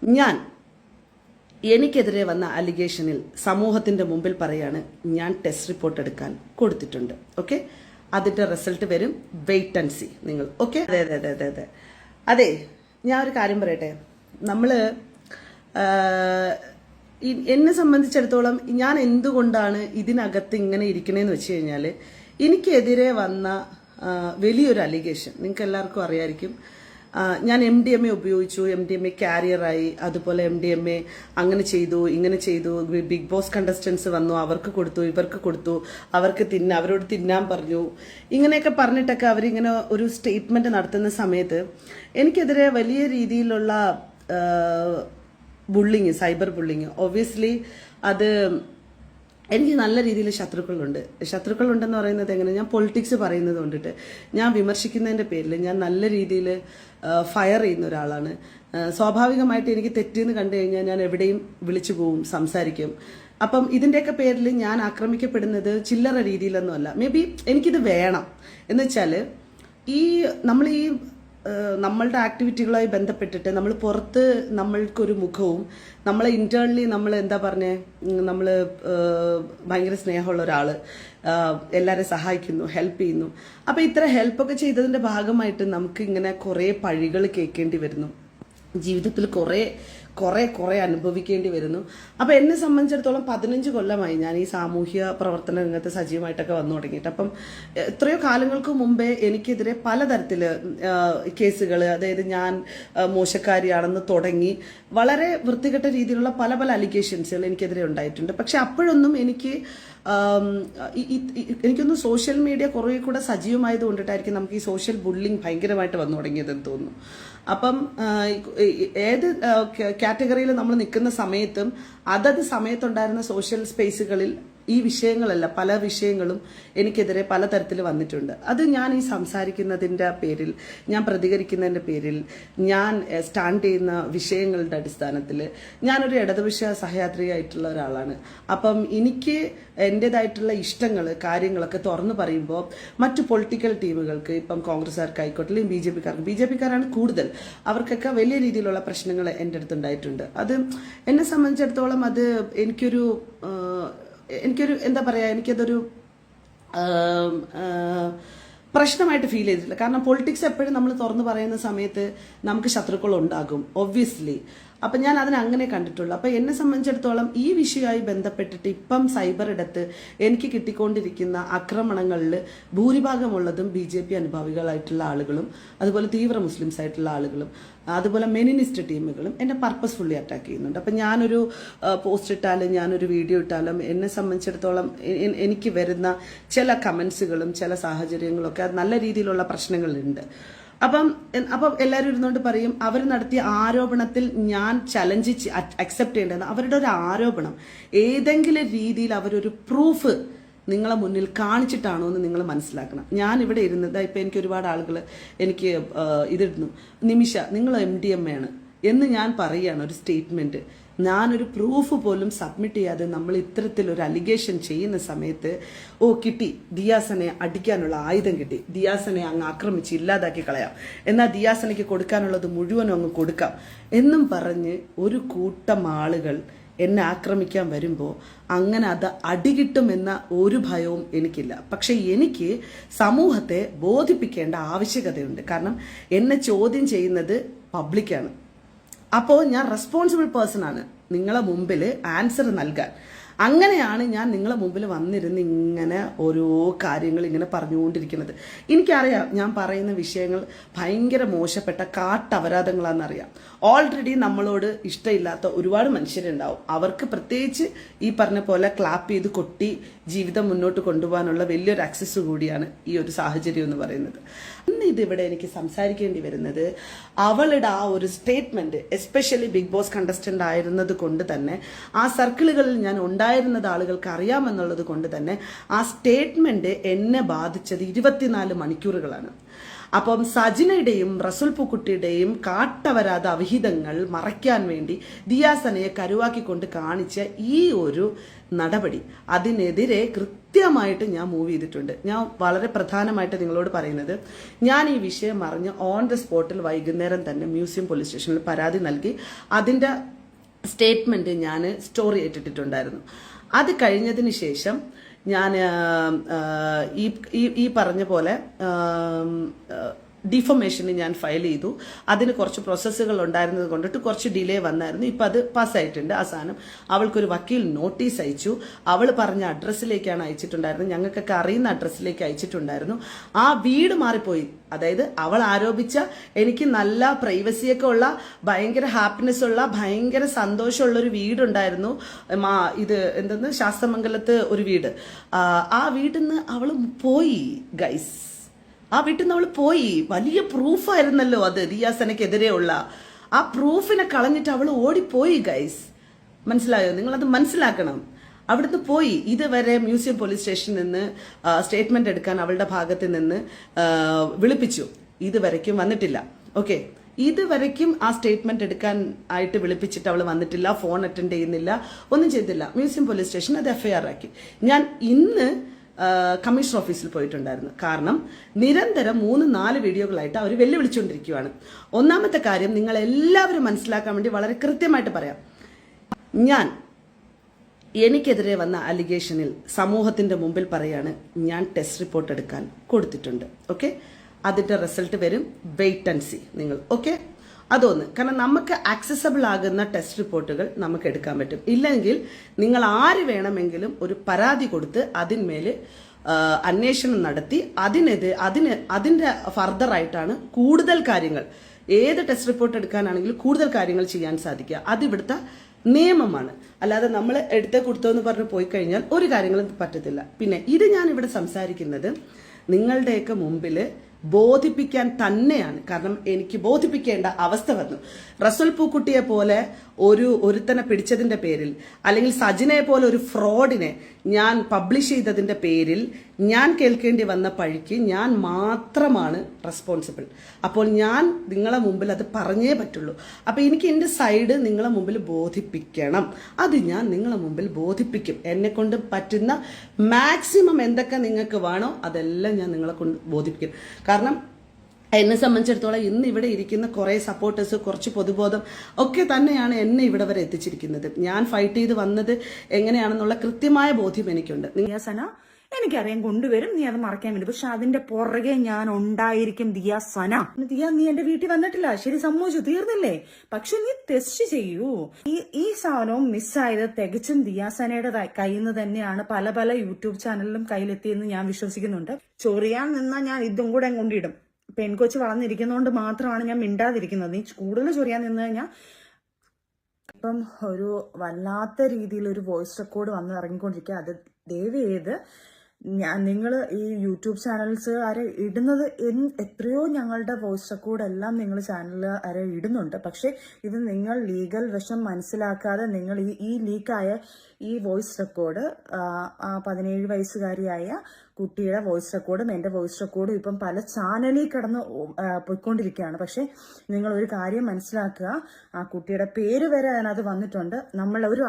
ഞാൻ എനിക്കെതിരെ വന്ന അലിഗേഷനിൽ സമൂഹത്തിന്റെ മുമ്പിൽ പറയാണ് ഞാൻ ടെസ്റ്റ് റിപ്പോർട്ട് എടുക്കാൻ കൊടുത്തിട്ടുണ്ട്. ഓക്കെ, അതിന്റെ റിസൾട്ട് വരും, വെയിറ്റ് ആൻഡ് സി നിങ്ങൾ. ഓക്കെ, അതെ അതെ അതെ അതെ അതെ അതെ. ഞാൻ ഒരു കാര്യം പറയട്ടെ, നമ്മള് എന്നെ സംബന്ധിച്ചിടത്തോളം ഞാൻ എന്തുകൊണ്ടാണ് ഇതിനകത്ത് ഇങ്ങനെ ഇരിക്കണേന്ന് വെച്ച് കഴിഞ്ഞാൽ, എനിക്കെതിരെ വന്ന വലിയൊരു അലിഗേഷൻ നിങ്ങൾക്ക് എല്ലാവർക്കും അറിയായിരിക്കും. ഞാൻ MDMA ഉപയോഗിച്ചു, MDMA ക്യാരിയറായി, അതുപോലെ MDMA അങ്ങനെ ചെയ്തു ഇങ്ങനെ ചെയ്തു, ബിഗ് ബോസ് കണ്ടസ്റ്റൻസ് വന്നു, അവർക്ക് കൊടുത്തു ഇവർക്ക് കൊടുത്തു, അവരോട് തിന്നാൻ പറഞ്ഞു, ഇങ്ങനെയൊക്കെ പറഞ്ഞിട്ടൊക്കെ അവരിങ്ങനെ ഒരു സ്റ്റേറ്റ്മെന്റ് നടത്തുന്ന സമയത്ത് എനിക്കെതിരെ വലിയ രീതിയിലുള്ള ബുള്ളിങ്, സൈബർ ബുള്ളിങ്, ഒബ്വിയസ്ലി അത് എനിക്ക് നല്ല രീതിയിൽ ശത്രുക്കളുണ്ടെന്ന് പറയുന്നത് എങ്ങനെ, ഞാൻ പൊളിറ്റിക്സ് പറയുന്നത് കൊണ്ടിട്ട്, ഞാൻ വിമർശിക്കുന്നതിൻ്റെ പേരിൽ ഞാൻ നല്ല രീതിയിൽ ഫയർ ചെയ്യുന്ന ഒരാളാണ്. സ്വാഭാവികമായിട്ട് എനിക്ക് തെറ്റെന്ന് കണ്ടു കഴിഞ്ഞാൽ ഞാൻ എവിടെയും വിളിച്ചു പോവും, സംസാരിക്കും. അപ്പം ഇതിൻ്റെയൊക്കെ പേരിൽ ഞാൻ ആക്രമിക്കപ്പെടുന്നത് ചില്ലറ രീതിയിലൊന്നുമല്ല. മേ ബി എനിക്കിത് വേണം എന്ന് വെച്ചാൽ, നമ്മൾ നമ്മളുടെ ആക്ടിവിറ്റികളുമായി ബന്ധപ്പെട്ടിട്ട് നമ്മൾ പുറത്ത് നമ്മൾക്കൊരു മുഖവും, നമ്മളെ ഇന്റേണലി നമ്മൾ എന്താ പറഞ്ഞേ, നമ്മൾ ഭയങ്കര സ്നേഹമുള്ള ഒരാൾ, എല്ലാവരെയും സഹായിക്കുന്നു, ഹെൽപ്പ് ചെയ്യുന്നു. അപ്പം ഇത്ര ഹെൽപ്പൊക്കെ ചെയ്തതിൻ്റെ ഭാഗമായിട്ട് നമുക്ക് ഇങ്ങനെ കുറേ പഴികൾ കേൾക്കേണ്ടി വരുന്നു, ജീവിതത്തിൽ കുറേ അനുഭവിക്കേണ്ടി വരുന്നു. അപ്പം എന്നെ സംബന്ധിച്ചിടത്തോളം 15 കൊല്ലമായി ഞാൻ ഈ സാമൂഹ്യ പ്രവർത്തന രംഗത്ത് സജീവമായിട്ടൊക്കെ വന്നു തുടങ്ങിയിട്ട്. അപ്പം എത്രയോ കാലങ്ങൾക്ക് മുമ്പേ എനിക്കെതിരെ പലതരത്തിൽ കേസുകൾ, അതായത് ഞാൻ മോശക്കാരിയാണെന്ന് തുടങ്ങി വളരെ വൃത്തികെട്ട രീതിയിലുള്ള പല അലിഗേഷൻസുകൾ എനിക്കെതിരെ ഉണ്ടായിട്ടുണ്ട്. പക്ഷെ അപ്പോഴൊന്നും എനിക്കൊന്ന് സോഷ്യൽ മീഡിയ കുറേ കൂടെ സജീവമായത് കൊണ്ടിട്ടായിരിക്കും നമുക്ക് ഈ സോഷ്യൽ ബുള്ളിങ് ഭയങ്കരമായിട്ട് വന്നു തുടങ്ങിയതെന്ന് തോന്നുന്നു. അപ്പം ഏത് കാറ്റഗറിയിൽ നമ്മൾ നിൽക്കുന്ന സമയത്തും അതത് സമയത്തുണ്ടായിരുന്ന സോഷ്യൽ സ്പേസുകളിൽ ഈ വിഷയങ്ങളല്ല, പല വിഷയങ്ങളും എനിക്കെതിരെ പലതരത്തിൽ വന്നിട്ടുണ്ട്. അത് ഞാൻ ഈ സംസാരിക്കുന്നതിൻ്റെ പേരിൽ, ഞാൻ പ്രതികരിക്കുന്നതിൻ്റെ പേരിൽ, ഞാൻ സ്റ്റാൻഡ് ചെയ്യുന്ന വിഷയങ്ങളുടെ അടിസ്ഥാനത്തിൽ ഞാനൊരു ഇടതുപക്ഷ സഹയാത്രികയായിട്ടുള്ള ഒരാളാണ്. അപ്പം എനിക്ക് എൻ്റെതായിട്ടുള്ള ഇഷ്ടങ്ങൾ, കാര്യങ്ങളൊക്കെ തുറന്നു പറയുമ്പോൾ മറ്റു പൊളിറ്റിക്കൽ ടീമുകൾക്ക്, ഇപ്പം കോൺഗ്രസ്സുകാർക്കായിക്കോട്ടെ അല്ലെങ്കിൽ ബി ജെ പിക്കാരാണ് കൂടുതൽ, അവർക്കൊക്കെ വലിയ രീതിയിലുള്ള പ്രശ്നങ്ങൾ എൻ്റെ അടുത്തുണ്ടായിട്ടുണ്ട്. അത് എന്നെ സംബന്ധിച്ചിടത്തോളം അത് എനിക്കൊരു എന്താ പറയുക, എനിക്കതൊരു പ്രശ്നമായിട്ട് ഫീൽ ചെയ്തിട്ടില്ല. കാരണം പൊളിറ്റിക്സ് എപ്പോഴും നമ്മൾ തുറന്നു പറയുന്ന സമയത്ത് നമുക്ക് ശത്രുക്കളുണ്ടാകും, ഒബ്വിയസ്ലി. അപ്പം ഞാൻ അതിനങ്ങനെ കണ്ടിട്ടുള്ളൂ. അപ്പം എന്നെ സംബന്ധിച്ചിടത്തോളം ഈ വിഷയവുമായി ബന്ധപ്പെട്ടിട്ട് ഇപ്പം സൈബർ ഇടത്ത് എനിക്ക് കിട്ടിക്കൊണ്ടിരിക്കുന്ന ആക്രമണങ്ങളിൽ ഭൂരിഭാഗമുള്ളതും BJP അനുഭാവികളായിട്ടുള്ള ആളുകളും, അതുപോലെ തീവ്ര മുസ്ലിംസ് ആയിട്ടുള്ള ആളുകളും, അതുപോലെ മെനിനിസ്റ്റ് ടീമുകളും എന്നെ പർപ്പസ്ഫുള്ളി അറ്റാക്ക് ചെയ്യുന്നുണ്ട്. അപ്പം ഞാനൊരു പോസ്റ്റ് ഇട്ടാലും ഞാനൊരു വീഡിയോ ഇട്ടാലും എന്നെ സംബന്ധിച്ചിടത്തോളം എനിക്ക് വരുന്ന ചില കമൻസുകളും ചില സാഹചര്യങ്ങളൊക്കെ നല്ല രീതിയിലുള്ള പ്രശ്നങ്ങളുണ്ട്. അപ്പം എല്ലാവരും ഇരുന്നുകൊണ്ട് പറയും, അവർ നടത്തിയ ആരോപണത്തിൽ ഞാൻ ചലഞ്ച് അക്സെപ്റ്റ് ചെയ്യേണ്ടത്, അവരുടെ ഒരു ആരോപണം ഏതെങ്കിലും രീതിയിൽ അവരൊരു പ്രൂഫ് നിങ്ങളെ മുന്നിൽ കാണിച്ചിട്ടാണോ എന്ന് നിങ്ങൾ മനസ്സിലാക്കണം. ഞാൻ ഇവിടെ ഇരുന്നത്, ഇപ്പം എനിക്ക് ഒരുപാട് ആളുകൾ എനിക്ക് ഇതിടുന്നു, നിമിഷ നിങ്ങൾ MDMA ആണ് എന്ന് ഞാൻ പറയുകയാണ് ഒരു സ്റ്റേറ്റ്മെന്റ്. ഞാനൊരു പ്രൂഫ് പോലും സബ്മിറ്റ് ചെയ്യാതെ നമ്മൾ ഇത്തരത്തിലൊരു അലിഗേഷൻ ചെയ്യുന്ന സമയത്ത്, കിട്ടി, ദിയാസനെ അടിക്കാനുള്ള ആയുധം കിട്ടി, ദിയാസനെ അങ്ങ് ആക്രമിച്ച് ഇല്ലാതാക്കി കളയാം, എന്നാൽ ദിയാസനയ്ക്ക് കൊടുക്കാനുള്ളത് മുഴുവനും അങ്ങ് കൊടുക്കാം എന്നും പറഞ്ഞ് ഒരു കൂട്ടം ആളുകൾ എന്നെ ആക്രമിക്കാൻ വരുമ്പോൾ അങ്ങനെ അത് അടികിട്ടുമെന്ന ഒരു ഭയവും എനിക്കില്ല. പക്ഷെ എനിക്ക് സമൂഹത്തെ ബോധിപ്പിക്കേണ്ട ആവശ്യകതയുണ്ട്. കാരണം എന്നെ ചോദ്യം ചെയ്യുന്നത് പബ്ലിക്കാണ്. അപ്പോൾ ഞാൻ റെസ്പോൺസിബിൾ പേഴ്സൺ ആണ് നിങ്ങളെ മുമ്പിൽ ആൻസർ നൽകാൻ. അങ്ങനെയാണ് ഞാൻ നിങ്ങളെ മുമ്പിൽ വന്നിരുന്ന് ഇങ്ങനെ ഓരോ കാര്യങ്ങൾ ഇങ്ങനെ പറഞ്ഞുകൊണ്ടിരിക്കുന്നത്. എനിക്കറിയാം ഞാൻ പറയുന്ന വിഷയങ്ങൾ ഭയങ്കര മോശപ്പെട്ട കാട്ടപരാധങ്ങളാണെന്നറിയാം. ഓൾറെഡി നമ്മളോട് ഇഷ്ടമില്ലാത്ത ഒരുപാട് മനുഷ്യരുണ്ടാവും. അവർക്ക് പ്രത്യേകിച്ച് ഈ പറഞ്ഞ പോലെ ക്ലാപ്പ് ചെയ്ത് കൊട്ടി ജീവിതം മുന്നോട്ട് കൊണ്ടുപോകാനുള്ള വലിയൊരു ആക്സസ് കൂടിയാണ് ഈ ഒരു സാഹചര്യം എന്ന് പറയുന്നത്. ഇന്ന് ഇതിവിടെ എനിക്ക് സംസാരിക്കേണ്ടി വരുന്നത്, അവളുടെ ആ ഒരു statement, especially Bigg Boss contestant ആയിരുന്നത് കൊണ്ട് തന്നെ, ആ സർക്കിളുകളിൽ ഞാൻ ഉണ്ടായിരുന്നത് ആളുകൾക്ക് അറിയാമെന്നുള്ളത് കൊണ്ട് തന്നെ ആ സ്റ്റേറ്റ്മെന്റ് എന്നെ ബാധിച്ചത് 24 മണിക്കൂറുകളാണ്. അപ്പം സജിനയുടെയും റസുൽ പൂക്കുട്ടിയുടെയും കാട്ടവരാത അവിഹിതങ്ങൾ മറയ്ക്കാൻ വേണ്ടി ദിയാസനയെ കരുവാക്കിക്കൊണ്ട് കാണിച്ച ഈ ഒരു നടപടി, അതിനെതിരെ കൃത്യമായിട്ട് ഞാൻ മൂവ് ചെയ്തിട്ടുണ്ട്. ഞാൻ വളരെ പ്രധാനമായിട്ട് നിങ്ങളോട് പറയുന്നത്, ഞാൻ ഈ വിഷയം അറിഞ്ഞ് ഓൺ ദ സ്പോട്ടിൽ വൈകുന്നേരം തന്നെ മ്യൂസിയം പോലീസ് സ്റ്റേഷനിൽ പരാതി നൽകി അതിൻ്റെ സ്റ്റേറ്റ്മെന്റ് ഞാൻ സ്റ്റോറി ഇട്ടിട്ടുണ്ടായിരുന്നു. അത് കഴിഞ്ഞതിന് ശേഷം ഞാൻ ഈ പറഞ്ഞ പോലെ ഡിഫോമേഷന് ഞാൻ ഫയൽ ചെയ്തു. അതിന് കുറച്ച് പ്രോസസ്സുകൾ ഉണ്ടായിരുന്നത് കൊണ്ടിട്ട് കുറച്ച് ഡിലേ വന്നായിരുന്നു. ഇപ്പം അത് പാസ്സായിട്ടുണ്ട്. അവസാനം അവൾക്കൊരു വക്കീൽ നോട്ടീസ് അയച്ചു. അവൾ പറഞ്ഞ അഡ്രസ്സിലേക്കാണ് അയച്ചിട്ടുണ്ടായിരുന്നത്, ഞങ്ങൾക്കൊക്കെ അറിയുന്ന അഡ്രസ്സിലേക്ക് അയച്ചിട്ടുണ്ടായിരുന്നു. ആ വീട് മാറിപ്പോയി. അതായത് അവൾ ആരോപിച്ച എനിക്ക് നല്ല പ്രൈവസിയൊക്കെ ഉള്ള, ഭയങ്കര ഹാപ്പിനെസ് ഉള്ള, ഭയങ്കര സന്തോഷമുള്ളൊരു വീടുണ്ടായിരുന്നു. ഇത് എന്തെന്ന് ശാസ്തമംഗലത്ത് ഒരു വീട്. ആ വീട്ടിൽ നിന്ന് അവൾ പോയി ഗൈസ്. ആ വീട്ടിൽ നിന്ന് അവൾ പോയി. വലിയ പ്രൂഫായിരുന്നല്ലോ അത്, ദിയാസനയ്ക്കെതിരെയുള്ള ആ പ്രൂഫിനെ കളഞ്ഞിട്ട് അവൾ ഓടിപ്പോയി ഗൈസ്. മനസ്സിലായോ? നിങ്ങളത് മനസ്സിലാക്കണം. അവിടുന്ന് പോയി. ഇതുവരെ മ്യൂസിയം പോലീസ് സ്റ്റേഷനിൽ നിന്ന് സ്റ്റേറ്റ്മെന്റ് എടുക്കാൻ അവളുടെ ഭാഗത്ത് നിന്ന് വിളിപ്പിച്ചു. ഇതുവരയ്ക്കും വന്നിട്ടില്ല. ഓക്കെ, ഇതുവരയ്ക്കും ആ സ്റ്റേറ്റ്മെന്റ് എടുക്കാൻ ആയിട്ട് വിളിപ്പിച്ചിട്ട് അവൾ വന്നിട്ടില്ല, ഫോൺ അറ്റൻഡ് ചെയ്യുന്നില്ല, ഒന്നും ചെയ്തില്ല. മ്യൂസിയം പോലീസ് സ്റ്റേഷൻ അത് FIR ആക്കി. ഞാൻ ഇന്ന് കമ്മീഷണർ ഓഫീസിൽ പോയിട്ടുണ്ടായിരുന്നു. കാരണം നിരന്തരം 3-4 വീഡിയോകളായിട്ട് അവർ വെല്ലുവിളിച്ചുകൊണ്ടിരിക്കുകയാണ്. ഒന്നാമത്തെ കാര്യം നിങ്ങൾ എല്ലാവരും മനസ്സിലാക്കാൻ വേണ്ടി വളരെ കൃത്യമായിട്ട് പറയാം. എനിക്കെതിരെ വന്ന അലിഗേഷനിൽ സമൂഹത്തിന്റെ മുമ്പിൽ പറയാണ്, ഞാൻ ടെസ്റ്റ് റിപ്പോർട്ട് എടുക്കാൻ കൊടുത്തിട്ടുണ്ട്. ഓക്കെ, അതിന്റെ റിസൾട്ട് വരും, വെയിറ്റ് ആൻഡ് സി നിങ്ങൾ. ഓക്കെ, അതൊന്ന്. കാരണം നമുക്ക് ആക്സസബിൾ ആകുന്ന ടെസ്റ്റ് റിപ്പോർട്ടുകൾ നമുക്ക് എടുക്കാൻ പറ്റും. ഇല്ലെങ്കിൽ നിങ്ങൾ ആര് വേണമെങ്കിലും ഒരു പരാതി കൊടുത്ത് അതിന്മേൽ അന്വേഷണം നടത്തി അതിന്റെ ഫർദർ ആയിട്ടാണ് കൂടുതൽ കാര്യങ്ങൾ, ഏത് ടെസ്റ്റ് റിപ്പോർട്ട് എടുക്കാനാണെങ്കിലും കൂടുതൽ കാര്യങ്ങൾ ചെയ്യാൻ സാധിക്കുക. അതിവിടുത്തെ നിയമമാണ്. അല്ലാതെ നമ്മൾ എടുത്തേ കൊടുത്തോന്ന് പറഞ്ഞ് പോയി കഴിഞ്ഞാൽ ഒരു കാര്യങ്ങളും പറ്റത്തില്ല. പിന്നെ ഇത് ഞാൻ ഇവിടെ സംസാരിക്കുന്നത് നിങ്ങളുടെയൊക്കെ മുമ്പിൽ ബോധിപ്പിക്കാൻ തന്നെയാണ്. കാരണം എനിക്ക് ബോധിപ്പിക്കേണ്ട അവസ്ഥ വന്നു. റസുൽ പൂക്കുട്ടിയെ പോലെ ഒരുത്തനെ പിടിച്ചതിന്റെ പേരിൽ, അല്ലെങ്കിൽ സജിനയെ പോലെ ഒരു ഫ്രോഡിനെ ഞാൻ പബ്ലിഷ് ചെയ്തതിന്റെ പേരിൽ ഞാൻ കേൾക്കേണ്ടി വന്ന പഴിക്ക് ഞാൻ മാത്രമാണ് റെസ്പോൺസിബിൾ. അപ്പോൾ ഞാൻ നിങ്ങളെ മുമ്പിൽ അത് പറഞ്ഞേ പറ്റുള്ളൂ. അപ്പൊ എനിക്ക് എന്റെ സൈഡ് നിങ്ങളെ മുമ്പിൽ ബോധിപ്പിക്കണം. അത് ഞാൻ നിങ്ങളെ മുമ്പിൽ ബോധിപ്പിക്കും. എന്നെ കൊണ്ട് പറ്റുന്ന മാക്സിമം എന്തൊക്കെ നിങ്ങൾക്ക് വേണോ അതെല്ലാം ഞാൻ നിങ്ങളെ കൊണ്ട് ബോധിപ്പിക്കും. കാരണം എന്നെ സംബന്ധിച്ചിടത്തോളം ഇന്ന് ഇവിടെ ഇരിക്കുന്ന കുറെ സപ്പോർട്ടേഴ്സ്, കുറച്ച് പൊതുബോധം ഒക്കെ തന്നെയാണ് എന്നെ ഇവിടെ വരെ എത്തിച്ചിരിക്കുന്നത്. ഞാൻ ഫൈറ്റ് ചെയ്ത് വന്നത് എങ്ങനെയാണെന്നുള്ള കൃത്യമായ ബോധ്യം എനിക്കുണ്ട്. എനിക്കറിയാം കൊണ്ടുവരും, നീ അത് മറക്കാൻ വേണ്ടി. പക്ഷെ അതിന്റെ പുറകെ ഞാൻ ഉണ്ടായിരിക്കും. ദിയാസന, നീ എന്റെ വീട്ടിൽ വന്നിട്ടില്ല, ശരി, സമ്മതിച്ചു, തീർന്നില്ലേ? പക്ഷെ നീ ടെസ്റ്റ് ചെയ്യൂ. ഈ സാധനവും മിസ്സായത് തികച്ചും ദിയാസനയുടെ കയ്യിൽ നിന്ന് തന്നെയാണ്. പല പല യൂട്യൂബ് ചാനലിലും കയ്യിലെത്തിയെന്ന് ഞാൻ വിശ്വസിക്കുന്നുണ്ട്. ചൊറിയാൻ നിന്നാ ഞാൻ ഇതും കൂടെ കൊണ്ടിടും. പെൺകൊച്ച് വളർന്നിരിക്കുന്നതുകൊണ്ട് മാത്രമാണ് ഞാൻ മിണ്ടാതിരിക്കുന്നത്. നീ കൂടുതൽ ചൊറിയാൻ നിന്ന് കഴിഞ്ഞാൽ ഇപ്പം ഒരു വല്ലാത്ത രീതിയിൽ ഒരു വോയിസ് റെക്കോർഡ് വന്ന് ഇറങ്ങിക്കൊണ്ടിരിക്കുക. അത് ദയവ് ചെയ്ത് നിങ്ങൾ ഈ യൂട്യൂബ് ചാനൽസ് ആരെ ഇടുന്നത്, എത്രയോ ഞങ്ങളുടെ വോയിസ് റെക്കോർഡ് എല്ലാം നിങ്ങൾ ചാനലിൽ ആരെ ഇടുന്നുണ്ട്. പക്ഷെ ഇത് നിങ്ങൾ ലീഗൽ വശം മനസ്സിലാക്കാതെ നിങ്ങൾ ഈ ലീക്കായ ഈ വോയിസ് റെക്കോർഡ്, 17 വയസ്സുകാരിയായ കുട്ടിയുടെ വോയിസ് റെക്കോർഡും എൻ്റെ വോയിസ് റെക്കോർഡും ഇപ്പം പല ചാനലിൽ കിടന്ന് പോയിക്കൊണ്ടിരിക്കുകയാണ്. പക്ഷെ നിങ്ങൾ ഒരു കാര്യം മനസ്സിലാക്കുക, ആ കുട്ടിയുടെ പേര് വരെ അതിനകത്ത് വന്നിട്ടുണ്ട്. നമ്മൾ ഒരു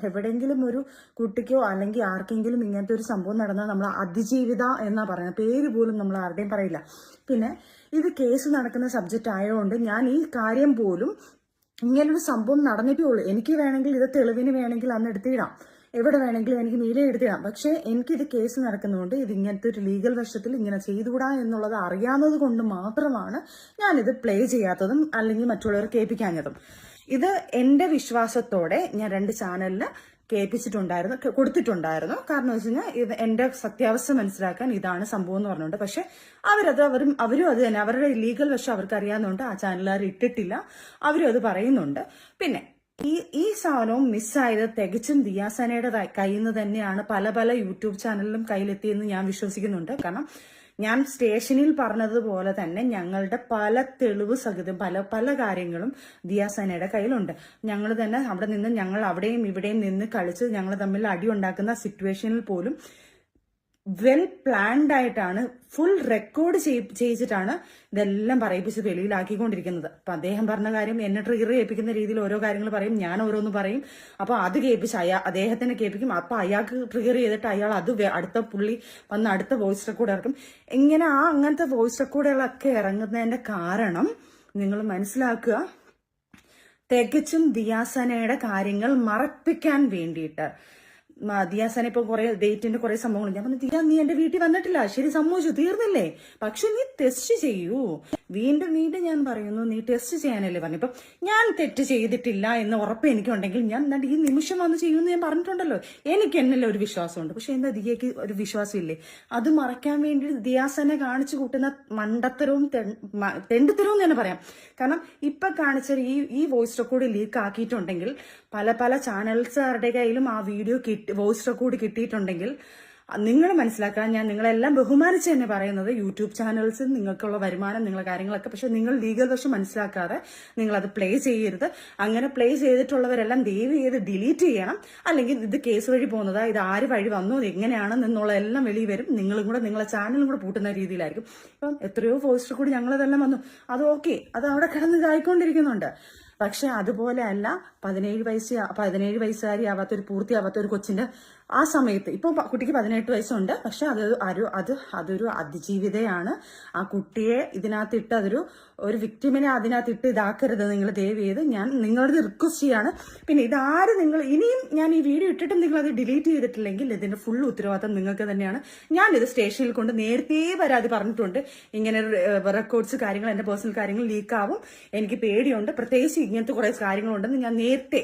എവിടെയെങ്കിലും ഒരു കുട്ടിക്കോ അല്ലെങ്കിൽ ആർക്കെങ്കിലും ഇങ്ങനത്തെ ഒരു സംഭവം നടന്നാൽ നമ്മൾ അതിജീവിത എന്നാ പറയുന്നത്, പേര് പോലും നമ്മൾ ആരുടെയും പറയില്ല. പിന്നെ ഇത് കേസ് നടക്കുന്ന സബ്ജക്റ്റ് ആയതുകൊണ്ട് ഞാൻ ഈ കാര്യം പോലും, ഇങ്ങനൊരു സംഭവം നടന്നിട്ടേ ഉള്ളൂ. എനിക്ക് വേണമെങ്കിൽ ഇത് തെളിവിന് വേണമെങ്കിൽ അന്ന് എടുത്തിടാം, എവിടെ വേണമെങ്കിലും എനിക്ക് മീഡിയ എടുത്തിടാം. പക്ഷെ എനിക്കിത് കേസ് നടക്കുന്നതുകൊണ്ട് ഇത് ഇങ്ങനത്തെ ഒരു ലീഗൽ വശത്തിൽ ഇങ്ങനെ ചെയ്തുകൂടാ എന്നുള്ളത് അറിയാവുന്നത് കൊണ്ട് മാത്രമാണ് ഞാനിത് പ്ലേ ചെയ്യാത്തതും അല്ലെങ്കിൽ മറ്റുള്ളവർ കേൾപ്പിക്കാഞ്ഞതും. ഇത് എന്റെ വിശ്വാസത്തോടെ ഞാൻ 2 ചാനലിന് കൊടുത്തിട്ടുണ്ടായിരുന്നു. കാരണം വെച്ച് കഴിഞ്ഞാൽ ഇത് എന്റെ സത്യാവസ്ഥ മനസ്സിലാക്കാൻ ഇതാണ് സംഭവം എന്ന് പറഞ്ഞുകൊണ്ട്. പക്ഷെ അവരും അത് തന്നെ അവരുടെ ലീഗൽ വശം അവർക്ക് അറിയാവുന്നതുകൊണ്ട് ആ ചാനലുകാർ ഇട്ടിട്ടില്ല. അവരും അത് പറയുന്നുണ്ട്. പിന്നെ ഈ സാധനവും മിസ്സായത് തികച്ചും ദിയാസനയുടെ കയ്യിൽ നിന്ന് തന്നെയാണ്. പല പല യൂട്യൂബ് ചാനലിലും കയ്യിലെത്തിയെന്ന് ഞാൻ വിശ്വസിക്കുന്നുണ്ട്. കാരണം ഞാൻ സ്റ്റേഷനിൽ പറഞ്ഞതുപോലെ തന്നെ ഞങ്ങളുടെ പല തെളിവ് സഹിതം പല കാര്യങ്ങളും ദിയാസനയുടെ കയ്യിലുണ്ട്. ഞങ്ങൾ തന്നെ അവിടെ നിന്ന് ഞങ്ങൾ അവിടെയും ഇവിടെയും നിന്ന് കളിച്ച് ഞങ്ങൾ തമ്മിൽ അടി ഉണ്ടാക്കുന്ന സിറ്റുവേഷനിൽ പോലും വെൽ പ്ലാൻഡ് ആയിട്ടാണ്, ഫുൾ റെക്കോർഡ് ചെയ്യിച്ചിട്ടാണ് ഇതെല്ലാം പറയിപ്പിച്ച് വെളിയിലാക്കിക്കൊണ്ടിരിക്കുന്നത്. അപ്പൊ അദ്ദേഹം പറഞ്ഞ കാര്യം എന്നെ ട്രിഗർ ചെയ്യിപ്പിക്കുന്ന രീതിയിൽ ഓരോ കാര്യങ്ങൾ പറയും, ഞാൻ ഓരോന്ന് പറയും. അപ്പൊ അത് കേൾപ്പിച്ച് അദ്ദേഹത്തിനെ കേൾപ്പിക്കും. അപ്പൊ അയാൾക്ക് ട്രിഗർ ചെയ്തിട്ട് അയാൾ അത് അടുത്ത പുള്ളി വന്ന് അടുത്ത വോയിസ് റെക്കോർഡ് ഇറക്കും. ഇങ്ങനെ അങ്ങനത്തെ വോയിസ് റെക്കോർഡുകളൊക്കെ ഇറങ്ങുന്നതിന്റെ കാരണം നിങ്ങൾ മനസ്സിലാക്കുക, തികച്ചും ദിയാസനയുടെ കാര്യങ്ങൾ മറപ്പിക്കാൻ വേണ്ടിയിട്ട്. ദിയാസന ഇപ്പൊ കുറെ ഡേറ്റിന്റെ കുറെ സംഭവങ്ങൾ ഞാൻ പറഞ്ഞു, ദിയ നീ എന്റെ വീട്ടിൽ വന്നിട്ടില്ല, ശരി സമ്മതിച്ചു, തീർന്നില്ലേ, പക്ഷെ നീ ടെസ്റ്റ് ചെയ്യൂ. വീണ്ടും വീണ്ടും ഞാൻ പറയുന്നു, നീ ടെസ്റ്റ് ചെയ്യാനല്ലേ പറഞ്ഞു. ഇപ്പൊ ഞാൻ തെറ്റ് ചെയ്തിട്ടില്ല എന്ന് ഉറപ്പ് എനിക്കുണ്ടെങ്കിൽ ഞാൻ എന്താ ഈ നിമിഷം വന്ന് ചെയ്യുമെന്ന് ഞാൻ പറഞ്ഞിട്ടുണ്ടല്ലോ. എനിക്ക് എന്നല്ല ഒരു വിശ്വാസമുണ്ട്. പക്ഷെ എന്താ ദിയക്ക് ഒരു വിശ്വാസം ഇല്ലേ? അത് മറയ്ക്കാൻ വേണ്ടി ദിയാസനെ കാണിച്ചു കൂട്ടുന്ന മണ്ടത്തരവും തെണ്ടിത്തരവും തന്നെ പറയാം. കാരണം ഇപ്പൊ കാണിച്ച ഈ വോയിസ് റെക്കോർഡ് ലീക്ക് ആക്കിയിട്ടുണ്ടെങ്കിൽ പല ചാനൽസുകാരുടെ കയ്യിലും ആ വീഡിയോ വോയിസ് റെക്കോർഡ് കിട്ടിയിട്ടുണ്ടെങ്കിൽ നിങ്ങൾ മനസ്സിലാക്കാൻ ഞാൻ നിങ്ങളെല്ലാം ബഹുമാനിച്ച് തന്നെ പറയുന്നത്, യൂട്യൂബ് ചാനൽസിൽ നിങ്ങൾക്കുള്ള വരുമാനം, നിങ്ങളുടെ കാര്യങ്ങളൊക്കെ, പക്ഷെ നിങ്ങൾ ലീഗൽ വശം മനസ്സിലാക്കാതെ നിങ്ങൾ അത് പ്ലേ ചെയ്യരുത്. അങ്ങനെ പ്ലേ ചെയ്തിട്ടുള്ളവരെല്ലാം ദയവ് ചെയ്ത് ഡിലീറ്റ് ചെയ്യണം. അല്ലെങ്കിൽ ഇത് കേസ് വഴി പോകുന്നതാ, ഇത് ആര് വഴി വന്നു, എങ്ങനെയാണെന്നുള്ള എല്ലാം വെളിയിൽ വരും. നിങ്ങളും കൂടെ നിങ്ങളെ ചാനലും കൂടെ പൂട്ടുന്ന രീതിയിലായിരിക്കും. ഇപ്പം എത്രയോ വോയിസ് കൂടി ഞങ്ങളതെല്ലാം വന്നു, അത് ഓക്കെ, അത് അവിടെ കിടന്ന് ഇതായിക്കൊണ്ടിരിക്കുന്നുണ്ട്. പക്ഷെ അതുപോലെ അല്ല 17 വയസ്സുകാരി ആവാത്തൊരു പൂർത്തിയാവാത്ത ഒരു കൊച്ചിന്റെ ആ സമയത്ത്, ഇപ്പൊ കുട്ടിക്ക് 18 വയസ്സുണ്ട്, പക്ഷെ അതൊരു അതിജീവിതയാണ്. ആ കുട്ടിയെ ഇതിനകത്തിട്ട് ഒരു വിക്ടിമിനെ അതിനകത്തിട്ട് ഇതാക്കരുത് നിങ്ങൾ ദയവ് ചെയ്ത്. ഞാൻ നിങ്ങളോട് റിക്വസ്റ്റ് ചെയ്യാണ്. പിന്നെ ഇതാര് ഇനിയും ഞാൻ ഈ വീഡിയോ ഇട്ടിട്ടും നിങ്ങൾ അത് ഡിലീറ്റ് ചെയ്തിട്ടില്ലെങ്കിൽ ഇതിന്റെ ഫുൾ ഉത്തരവാദിത്തം നിങ്ങൾക്ക് തന്നെയാണ്. ഞാൻ ഇത് സ്റ്റേഷനിൽ കൊണ്ട് നേരത്തെ പരാതി പറഞ്ഞിട്ടുണ്ട്. ഇങ്ങനെ റെക്കോർഡ്സ് കാര്യങ്ങൾ, എന്റെ പേഴ്സണൽ കാര്യങ്ങൾ ലീക്ക് ആവും, എനിക്ക് പേടിയുണ്ട്, പ്രത്യേകിച്ച് ഇങ്ങനത്തെ കുറെ കാര്യങ്ങളുണ്ടെന്ന് ഞാൻ നേരത്തെ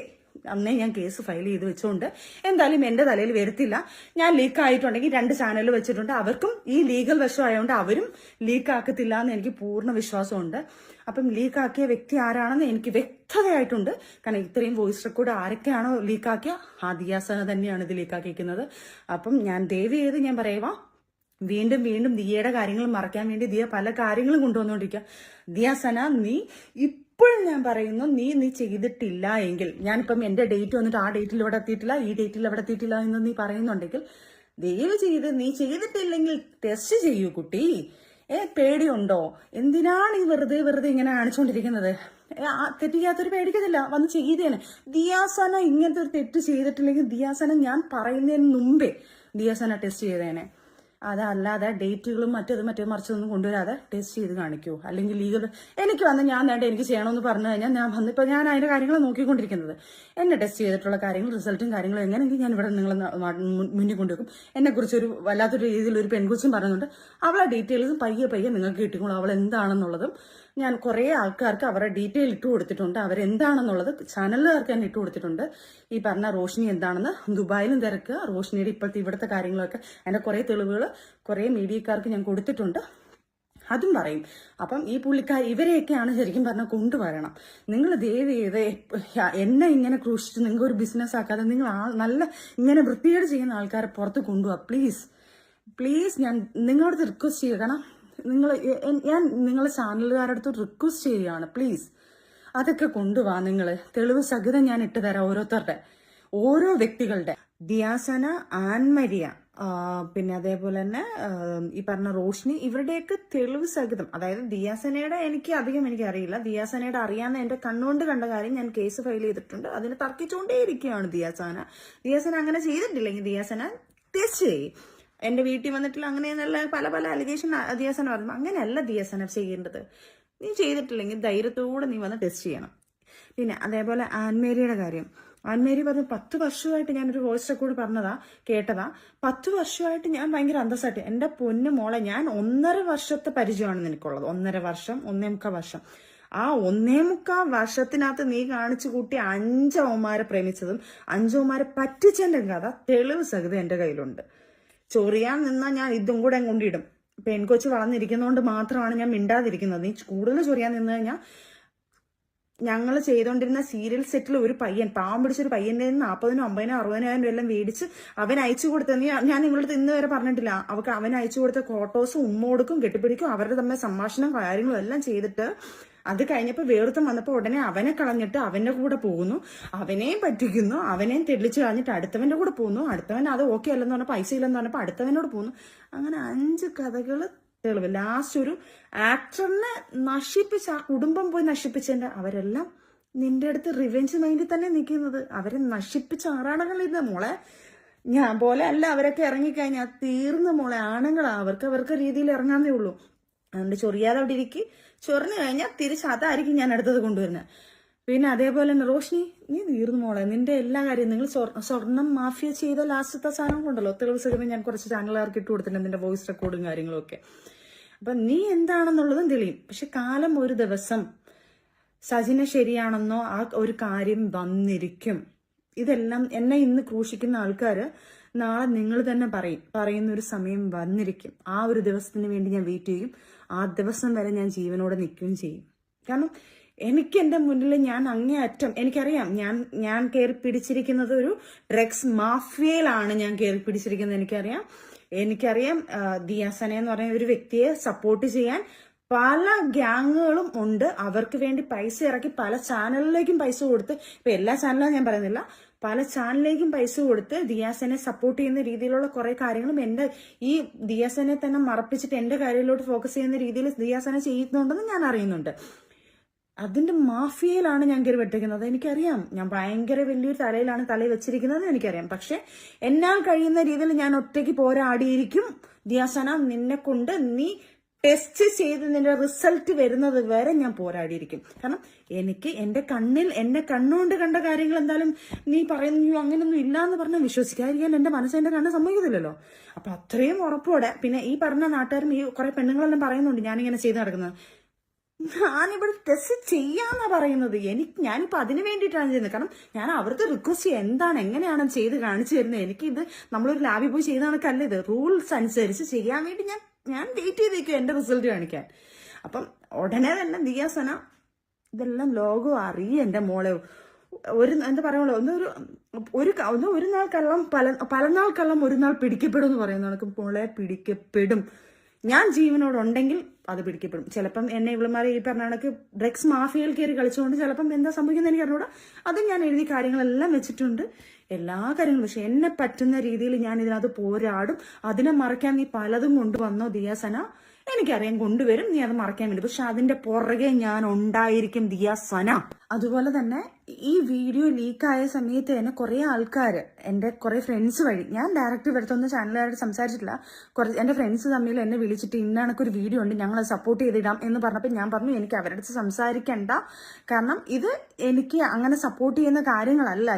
അന്നേ ഞാൻ കേസ് ഫയൽ ചെയ്ത് വെച്ചുകൊണ്ട് എന്തായാലും എന്റെ തലയിൽ വരുത്തില്ല. ഞാൻ ലീക്ക് ആയിട്ടുണ്ടെങ്കിൽ 2 ചാനൽ വെച്ചിട്ടുണ്ട്, അവർക്കും ഈ ലീഗൽ വശം ആയതുകൊണ്ട് അവരും ലീക്ക് ആക്കത്തില്ല എന്ന് എനിക്ക് പൂർണ്ണ വിശ്വാസമുണ്ട്. അപ്പം ലീക്ക് ആക്കിയ വ്യക്തി ആരാണെന്ന് എനിക്ക് വ്യക്തതയായിട്ടുണ്ട്. കാരണം ഇത്രയും വോയിസ് റെക്കോർഡ് ആരൊക്കെയാണോ ലീക്കാക്കിയ ആ ദിയാസന തന്നെയാണ് ഇത് ലീക്കാക്കിയിരിക്കുന്നത്. അപ്പം ഞാൻ ദയവ് ചെയ്ത് ഞാൻ പറയുക, വീണ്ടും വീണ്ടും ദിയയുടെ കാര്യങ്ങൾ മറയ്ക്കാൻ വേണ്ടി ദിയ പല കാര്യങ്ങളും കൊണ്ടുവന്നുകൊണ്ടിരിക്കുക. ദിയാസന, നീ ഇപ്പോഴും ഞാൻ പറയുന്നു, നീ ചെയ്തിട്ടില്ല എങ്കിൽ, ഞാനിപ്പം എന്റെ ഡേറ്റ് വന്നിട്ട് ആ ഡേറ്റിൽ ഇവിടെ എത്തിയിട്ടില്ല, ഈ ഡേറ്റിൽ ഇവിടെ എത്തിയിട്ടില്ല എന്ന് നീ പറയുന്നുണ്ടെങ്കിൽ ദയവ് ചെയ്ത് നീ ചെയ്തിട്ടില്ലെങ്കിൽ ടെസ്റ്റ് ചെയ്യൂ കുട്ടി. പേടിയുണ്ടോ? എന്തിനാണ് ഈ വെറുതെ ഇങ്ങനെ കാണിച്ചുകൊണ്ടിരിക്കുന്നത്? തെറ്റ് ചെയ്യാത്തൊരു പേടിക്കത്തില്ല, വന്ന് ചെയ്തേനെ. ദിയാസന ഇങ്ങനത്തെ ഒരു തെറ്റ് ചെയ്തിട്ടില്ലെങ്കിൽ ദിയാസന ഞാൻ പറയുന്നതിന് മുമ്പേ ദിയാസന ടെസ്റ്റ് ചെയ്തേനെ. അതല്ലാതെ ഡേറ്റുകളും മറ്റേ മറിച്ചൊന്നും കൊണ്ടുവരാതെ ടെസ്റ്റ് ചെയ്ത് കാണിക്കൂ. അല്ലെങ്കിൽ ലീഗൽ എനിക്ക് വന്ന് ഞാൻ നേണ്ട എനിക്ക് ചെയ്യണമെന്ന് പറഞ്ഞു കഴിഞ്ഞാൽ ഞാൻ വന്നിപ്പോൾ ഞാൻ അതിന്റെ കാര്യങ്ങൾ നോക്കിക്കൊണ്ടിരിക്കുന്നത്. എന്നെ ടെസ്റ്റ് ചെയ്തിട്ടുള്ള കാര്യങ്ങൾ, റിസൾട്ടും കാര്യങ്ങളും എങ്ങനെയെങ്കിൽ ഞാൻ ഇവിടെ നിങ്ങൾ മുന്നിൽ കൊണ്ടുവെക്കും. എന്നെക്കുറിച്ചൊരു വല്ലാത്തൊരു രീതിയിൽ ഒരു പെൺകുച്ചും പറയുന്നുണ്ട്, അവളെ ഡീറ്റെയിൽസും പയ്യെ നിങ്ങൾക്ക് കിട്ടിക്കോളും. അവൾ എന്താണെന്നുള്ളതും ഞാൻ കുറെ ആൾക്കാർക്ക് അവരുടെ ഡീറ്റെയിൽ ഇട്ട് കൊടുത്തിട്ടുണ്ട്. അവരെന്താണെന്നുള്ളത് ചാനലുകാർക്ക് ഞാൻ ഇട്ട് കൊടുത്തിട്ടുണ്ട്. ഈ പറഞ്ഞ റോഷിനി എന്താണെന്ന് ദുബായിലും തിരക്കുക, റോഷിനിയുടെ ഇവിടുത്തെ കാര്യങ്ങളൊക്കെ അതിന്റെ കുറെ തെളിവുകൾ കുറെ മീഡിയക്കാർക്ക് ഞാൻ കൊടുത്തിട്ടുണ്ട്, അതും പറയും. അപ്പം ഈ ഇവരെയൊക്കെയാണ് ശരിക്കും പറഞ്ഞാൽ കൊണ്ടുവരണം. നിങ്ങൾ ദയവ് ചെയ്ത് എന്നെ ഇങ്ങനെ ക്രൂശിച്ച് നിങ്ങൾ ഒരു ബിസിനസ് ആക്കാതെ നിങ്ങൾ നല്ല ഇങ്ങനെ വൃത്തികേട് ചെയ്യുന്ന ആൾക്കാരെ പുറത്ത് കൊണ്ടുപോവാ. പ്ലീസ് ഞാൻ നിങ്ങളോട് റിക്വസ്റ്റ് ചെയ്യുക. കാരണം ഞാൻ നിങ്ങളെ ചാനലുകാരടുത്ത് റിക്വസ്റ്റ് ചെയ്യുകയാണ്, പ്ലീസ് അതൊക്കെ കൊണ്ടുപോവാ. നിങ്ങൾ തെളിവ് സഹിതം ഞാൻ ഇട്ട് തരാം ഓരോരുത്തരുടെ, ഓരോ വ്യക്തികളുടെ. ദിയാസന, ആൻമരിയ, പിന്നെ അതേപോലെ തന്നെ ഈ പറഞ്ഞ റോഷിനി, ഇവരുടെയൊക്കെ തെളിവ് സഹിതം. അതായത് ദിയാസനയുടെ എനിക്കറിയില്ല. ദിയാസനയുടെ അറിയാവുന്ന എന്റെ കണ്ണുകൊണ്ട് കണ്ട കാര്യം ഞാൻ കേസ് ഫയൽ ചെയ്തിട്ടുണ്ട്. അതിന് തർക്കിച്ചുകൊണ്ടേയിരിക്കുകയാണ് ദിയാസന അങ്ങനെ ചെയ്തിട്ടില്ലെങ്കിൽ ദിയാസന ടെസ്റ്റ് ചെയ്യും. എന്റെ വീട്ടിൽ വന്നിട്ടില്ല അങ്ങനെയെന്നുള്ള പല അലിഗേഷൻ ദിയാസന പറഞ്ഞു. അങ്ങനെയല്ല ദിയാസന ചെയ്യേണ്ടത്. നീ ചെയ്തിട്ടില്ലെങ്കിൽ ധൈര്യത്തോടെ നീ വന്ന് ടെസ്റ്റ് ചെയ്യണം. പിന്നെ അതേപോലെ ആൻമേരിയുടെ കാര്യം, ആൻമേരി പറഞ്ഞു 10 വർഷമായിട്ട് ഞാനൊരു വോയിസ് റെക്കോർഡ് കേട്ടതാ. 10 വർഷമായിട്ട് ഞാൻ ഭയങ്കര അന്തസ്സായിട്ട്, എന്റെ പൊന്നു മോളെ, ഞാൻ 1.5 വർഷത്തെ പരിചയമാണ് നിനക്കുള്ളത്. 1.5 വർഷം, 1.25 വർഷം. ആ 1.25 വർഷത്തിനകത്ത് നീ കാണിച്ചു കൂട്ടി 5 അവന്മാരെ പ്രേമിച്ചതും 5 അവന്മാരെ പറ്റിച്ചതിന്റെ കഥ തെളിവ് സഹിതം എന്റെ കയ്യിലുണ്ട്. ചൊറിയാൻ നിന്നാൽ ഞാൻ ഇതും കൂടെ കൊണ്ടിടും. പെൺകൊച്ച് വളർന്നിരിക്കുന്നതുകൊണ്ട് മാത്രമാണ് ഞാൻ മിണ്ടാതിരിക്കുന്നത്. നീ കൂടുതൽ ചൊറിയാൻ നിന്ന് കഴിഞ്ഞാൽ, ഞങ്ങൾ ചെയ്തുകൊണ്ടിരുന്ന സീരിയൽ സെറ്റിൽ ഒരു പയ്യൻ, പാവം പിടിച്ചൊരു പയ്യന്റെ 40,000, 50,000, 60,000 രൂപ എല്ലാം മേടിച്ച് അവൻ അയച്ചു കൊടുത്ത, ഞാൻ നിങ്ങളുടെ ഇന്ന് വരെ പറഞ്ഞിട്ടില്ല, അവൻ അയച്ചു കൊടുത്ത ഫോട്ടോസും ഉമ്മ കൊടുക്കും, കെട്ടിപ്പിടിക്കും, അവരുടെ തമ്മിൽ സംഭാഷണം കാര്യങ്ങളും എല്ലാം ചെയ്തിട്ട് അത് കഴിഞ്ഞപ്പോൾ വേർത്തം വന്നപ്പോൾ ഉടനെ അവനെ കളഞ്ഞിട്ട് അവന്റെ കൂടെ പോകുന്നു, അവനെയും പറ്റിക്കുന്നു, അവനെയും തെളിച്ച് കളഞ്ഞിട്ട് അടുത്തവന്റെ കൂടെ പോകുന്നു, അടുത്തവൻ അത് ഓക്കെ അല്ലെന്ന് പറഞ്ഞാൽ പൈസ ഇല്ലെന്ന് പറഞ്ഞപ്പോൾ അടുത്തവനോട് പോകുന്നു. അങ്ങനെ 5 കഥകൾ തെളിവ്. ലാസ്റ്റ് ഒരു ആക്ടറിനെ നശിപ്പിച്ച്, ആ കുടുംബം പോയി നശിപ്പിച്ചതിന്റെ അവരെല്ലാം നിന്റെ അടുത്ത് റിവെഞ്ച് മൈൻഡിൽ തന്നെ നിൽക്കുന്നത്. അവരെ നശിപ്പിച്ച ആറാണങ്ങൾ ഇത് മോളെ. ഞാൻ പോലെ അല്ല, അവരൊക്കെ ഇറങ്ങിക്കഴിഞ്ഞാൽ തീർന്ന മോളെ. ആണുങ്ങളാ, അവർക്ക് രീതിയിൽ ഇറങ്ങാന്നേ ഉള്ളൂ. അതുകൊണ്ട് ചൊറിയാതെ അവിടെ ഇരിക്കും. ചൊറിഞ്ഞു കഴിഞ്ഞാൽ തിരിച്ച് അതായിരിക്കും ഞാൻ അടുത്തത് കൊണ്ടുവരുന്നത്. പിന്നെ അതേപോലെ തന്നെ റോഷ്നി, നീ തീർന്നു മോളെ. നിന്റെ എല്ലാ കാര്യവും നിങ്ങൾ സ്വർണം മാഫിയ ചെയ്ത ലാസ്റ്റത്തെ സാധനം കൊണ്ടല്ലോ തെളിവ് സഹിതം ഞാൻ കുറച്ച് ചാനലുകാർക്ക് ഇട്ട് കൊടുത്തിട്ടുണ്ട്, നിന്റെ വോയിസ് റെക്കോർഡും കാര്യങ്ങളും ഒക്കെ. അപ്പൊ നീ എന്താണെന്നുള്ളതും തെളിയും. പക്ഷെ കാലം ഒരു ദിവസം സജിന ശരിയാണെന്നോ ആ ഒരു കാര്യം വന്നിരിക്കും. ഇതെല്ലാം എന്നെ ഇന്ന് ക്രൂശിക്കുന്ന ആൾക്കാർ നാളെ നിങ്ങൾ തന്നെ പറയുന്ന ഒരു സമയം വന്നിരിക്കും. ആ ഒരു ദിവസത്തിന് വേണ്ടി ഞാൻ വെയിറ്റ് ചെയ്യും. ആ ദിവസം വരെ ഞാൻ ജീവനോടെ നിൽക്കുകയും ചെയ്യും. കാരണം എനിക്ക് എൻ്റെ മുന്നിൽ ഞാൻ അങ്ങേയറ്റം എനിക്കറിയാം, ഞാൻ കയറി പിടിച്ചിരിക്കുന്നത് ഒരു ഡ്രഗ്സ് മാഫിയയിലാണ് ഞാൻ കയറി പിടിച്ചിരിക്കുന്നത്. എനിക്കറിയാം ദിയാസന എന്ന് പറയുന്ന ഒരു വ്യക്തിയെ സപ്പോർട്ട് ചെയ്യാൻ പല ഗ്യാങ്ങുകളും ഉണ്ട്. അവർക്ക് വേണ്ടി പൈസ ഇറക്കി പല ചാനലിലേക്കും പൈസ കൊടുത്ത്, ഇപ്പൊ എല്ലാ ചാനലും ഞാൻ പറയുന്നില്ല, പല ചാനലിലേക്കും പൈസ കൊടുത്ത് ദിയാസനെ സപ്പോർട്ട് ചെയ്യുന്ന രീതിയിലുള്ള കുറെ കാര്യങ്ങളും എന്റെ ഈ ദിയാസനെ തന്നെ മറപ്പിച്ചിട്ട് എന്റെ കാര്യത്തിലോട്ട് ഫോക്കസ് ചെയ്യുന്ന രീതിയിൽ ദിയാസന ചെയ്യുന്നുണ്ടെന്ന് ഞാൻ അറിയുന്നുണ്ട്. അതിന്റെ മാഫിയയിലാണ് ഞാൻ കയറി വെട്ടിക്കുന്നത്. എനിക്കറിയാം, ഞാൻ ഭയങ്കര വലിയൊരു തലയിലാണ് തലയിൽ വെച്ചിരിക്കുന്നത് എനിക്കറിയാം. പക്ഷെ എന്നാൽ കഴിയുന്ന രീതിയിൽ ഞാൻ ഒറ്റയ്ക്ക് പോരാടിയിരിക്കും. ദിയാസന, നിന്നെ കൊണ്ട് നീ ടെസ്റ്റ് ചെയ്ത് നിന്റെ റിസൾട്ട് വരുന്നത് വരെ ഞാൻ പോരാടിയിരിക്കും. കാരണം എനിക്ക് എന്റെ കണ്ണുകൊണ്ട് കണ്ട കാര്യങ്ങൾ എന്തായാലും നീ പറയുന്നു അങ്ങനെയൊന്നും ഇല്ല എന്ന് പറഞ്ഞാൽ വിശ്വസിക്കാതിരിക്കാൻ എന്റെ മനസ്സെന്റെ കണ്ണ് സമ്മതിക്കുന്നില്ലല്ലോ. അപ്പൊ അത്രയും ഉറപ്പോടെ പിന്നെ ഈ പറഞ്ഞ നാട്ടുകാരും ഈ കുറെ പെണ്ണുങ്ങളെല്ലാം പറയുന്നുണ്ട് ഞാനിങ്ങനെ ചെയ്ത് നടക്കുന്നത്. ഞാനിവിടെ ടെസ്റ്റ് ചെയ്യാന്നാ പറയുന്നത്. ഞാനിപ്പോ അതിന് വേണ്ടിയിട്ടാണ് ചെയ്യുന്നത്. കാരണം ഞാൻ അവർക്ക് റിക്വസ്റ്റ് എന്താണ് എങ്ങനെയാണ് ചെയ്ത് കാണിച്ചു തരുന്നത്. എനിക്കിത് നമ്മളൊരു ലാബിൽ പോയി ചെയ്ത കണക്കല്ല, ഇത് റൂൾസ് അനുസരിച്ച് ചെയ്യാൻ വേണ്ടി ഞാൻ വെയിറ്റ് ചെയ്തേക്കും എന്റെ റിസൾട്ട് കാണിക്കാൻ. അപ്പം ഉടനെ തന്നെ ദിയാസന ഇതെല്ലാം ലോകം അറിയും എന്റെ മോളെ. എന്താ പറയുള്ളൂ, ഒരു നാൾ കള്ളം പല നാൾ കള്ളം ഒരു നാൾ പിടിക്കപ്പെടും എന്ന് പറയുന്ന കണക്ക് മോളെ പിടിക്കപ്പെടും. ഞാൻ ജീവനോടുണ്ടെങ്കിൽ അത് പിടിക്കപ്പെടും. ചിലപ്പം എന്നെ ഇവളുമാരെ ഈ പറഞ്ഞ കണക്ക് ഡ്രഗ്സ് മാഫിയയിൽ കയറി കളിച്ചുകൊണ്ട് ചിലപ്പം എന്താ സംഭവിക്കുന്നത് എനിക്ക് അറിഞ്ഞൂടാ. അത് ഞാൻ എഴുതി കാര്യങ്ങളെല്ലാം വെച്ചിട്ടുണ്ട്, എല്ലാ കാര്യങ്ങളും. പക്ഷെ എന്നെ പറ്റുന്ന രീതിയിൽ ഞാൻ ഇതിനകത്ത് പോരാടും. അതിനെ മറയ്ക്കാൻ നീ പലതും കൊണ്ടുവന്നോ ദിയാസന, എനിക്കറിയാം കൊണ്ടുവരും, നീ അത് മറയ്ക്കാൻ വേണ്ടി. പക്ഷെ അതിന്റെ പുറകെ ഞാൻ ഉണ്ടായിരിക്കും ദിയാസന. അതുപോലെ തന്നെ ഈ വീഡിയോ ലീക്കായ സമയത്ത് തന്നെ കുറെ ആൾക്കാർ, എന്റെ കുറെ ഫ്രണ്ട്സ് വഴി, ഞാൻ ഡയറക്റ്റ് ഇവിടുത്തെ ചാനലുകാരോട് സംസാരിച്ചിട്ടില്ല, എന്റെ ഫ്രണ്ട്സ് തമ്മിൽ എന്നെ വിളിച്ചിട്ട് ഇന്നണക്കൊരു വീഡിയോ ഉണ്ട് ഞങ്ങൾ സപ്പോർട്ട് ചെയ്തിടാം എന്ന് പറഞ്ഞപ്പോൾ ഞാൻ പറഞ്ഞു എനിക്ക് അവരുടെ അടുത്ത് സംസാരിക്കണ്ട. കാരണം ഇത് എനിക്ക് അങ്ങനെ സപ്പോർട്ട് ചെയ്യുന്ന കാര്യങ്ങളല്ല.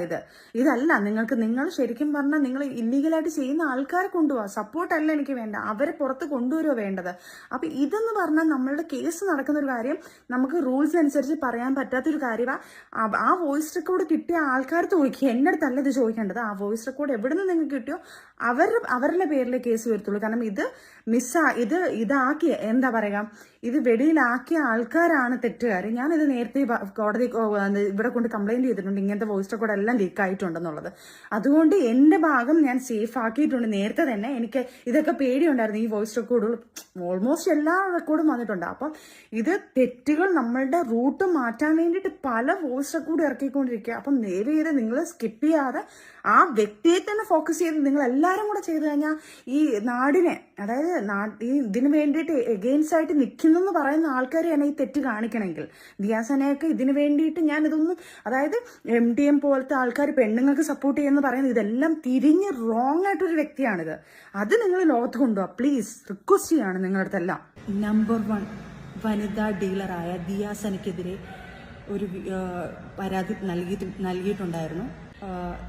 ഇതല്ല നിങ്ങൾ ശരിക്കും പറഞ്ഞാൽ നിങ്ങൾ ഇല്ലീഗലായിട്ട് ചെയ്യുന്ന ആൾക്കാരെ കൊണ്ടുപോവാ. സപ്പോർട്ടല്ല എനിക്ക് വേണ്ട, അവരെ പുറത്ത് കൊണ്ടുവരുമോ വേണ്ടത്. അപ്പൊ ഇതെന്ന് പറഞ്ഞാൽ നമ്മളുടെ കേസ് നടക്കുന്ന ഒരു കാര്യം, നമുക്ക് റൂൾസ് അനുസരിച്ച് പറയാൻ പറ്റാത്തൊരു കാര്യമാണ്. ആ വോയിസ് റെക്കോർഡ് കിട്ടിയ ആൾക്കാർ ചോദിക്കുക, എന്റെ അടുത്തല്ല ഇത് ചോദിക്കേണ്ടത്. ആ വോയിസ് റെക്കോർഡ് എവിടെ നിന്ന് നിങ്ങൾക്ക് കിട്ടിയോ അവരുടെ പേരിലെ കേസ് വരത്തുള്ളൂ. കാരണം ഇത് ഇതാക്കിയ എന്താ പറയുക, ഇത് വെളിയിലാക്കിയ ആൾക്കാരാണ് തെറ്റുകാർ. ഞാനിത് നേരത്തെ കോടതി ഇവിടെ കൊണ്ട് കംപ്ലൈന്റ് ചെയ്തിട്ടുണ്ട്, ഇങ്ങനത്തെ വോയിസ് റെക്കോർഡ് എല്ലാം ലീക്ക് ആയിട്ടുണ്ടെന്നുള്ളത്. അതുകൊണ്ട് എന്റെ ഭാഗം ഞാൻ സേഫ് ആക്കിയിട്ടുണ്ട് നേരത്തെ തന്നെ. എനിക്ക് ഇതൊക്കെ പേടിയുണ്ടായിരുന്നു. ഈ വോയിസ് റെക്കോർഡുകൾ ഓൾമോസ്റ്റ് എല്ലാ റെക്കോർഡും വന്നിട്ടുണ്ട്. അപ്പം ഇത് തെറ്റുകൾ നമ്മളുടെ റൂട്ട് മാറ്റാൻ വേണ്ടിയിട്ട് പല വോയിസ് റെക്കോർഡ് ഇറക്കിക്കൊണ്ടിരിക്കുക. അപ്പം നേരെ ചെയ്ത് നിങ്ങൾ സ്കിപ്പ് ചെയ്യാതെ ആ വ്യക്തിയെ തന്നെ ഫോക്കസ് ചെയ്ത് നിങ്ങൾ എല്ലാവരും കൂടെ ചെയ്തു കഴിഞ്ഞാൽ ഈ നാടിനെ, അതായത് ഇതിന് വേണ്ടിയിട്ട് എഗെയിൻസ്റ്റ് ആയിട്ട് നിൽക്കുന്നെന്ന് പറയുന്ന ആൾക്കാരെയാണ് ഈ തെറ്റ് കാണിക്കണമെങ്കിൽ. ദിയാസനയൊക്കെ ഇതിന് വേണ്ടിയിട്ട് ഞാൻ ഇതൊന്നും, അതായത് MDM പോലത്തെ ആൾക്കാർ പെണ്ണുങ്ങൾക്ക് സപ്പോർട്ട് ചെയ്യുന്ന പറയുന്നത് ഇതെല്ലാം തിരിഞ്ഞ് റോങ് ആയിട്ടൊരു വ്യക്തിയാണിത്. അത് നിങ്ങൾ ലോകത്ത് കൊണ്ടുപോവാ പ്ലീസ്, റിക്വസ്റ്റ് ചെയ്യാണ് നിങ്ങളുടെ അടുത്തെല്ലാം. നമ്പർ 1 വനിതാ ഡീലറായ ദിയാസനയ്ക്കെതിരെ ഒരു പരാതി നൽകിയിട്ടുണ്ടായിരുന്നു.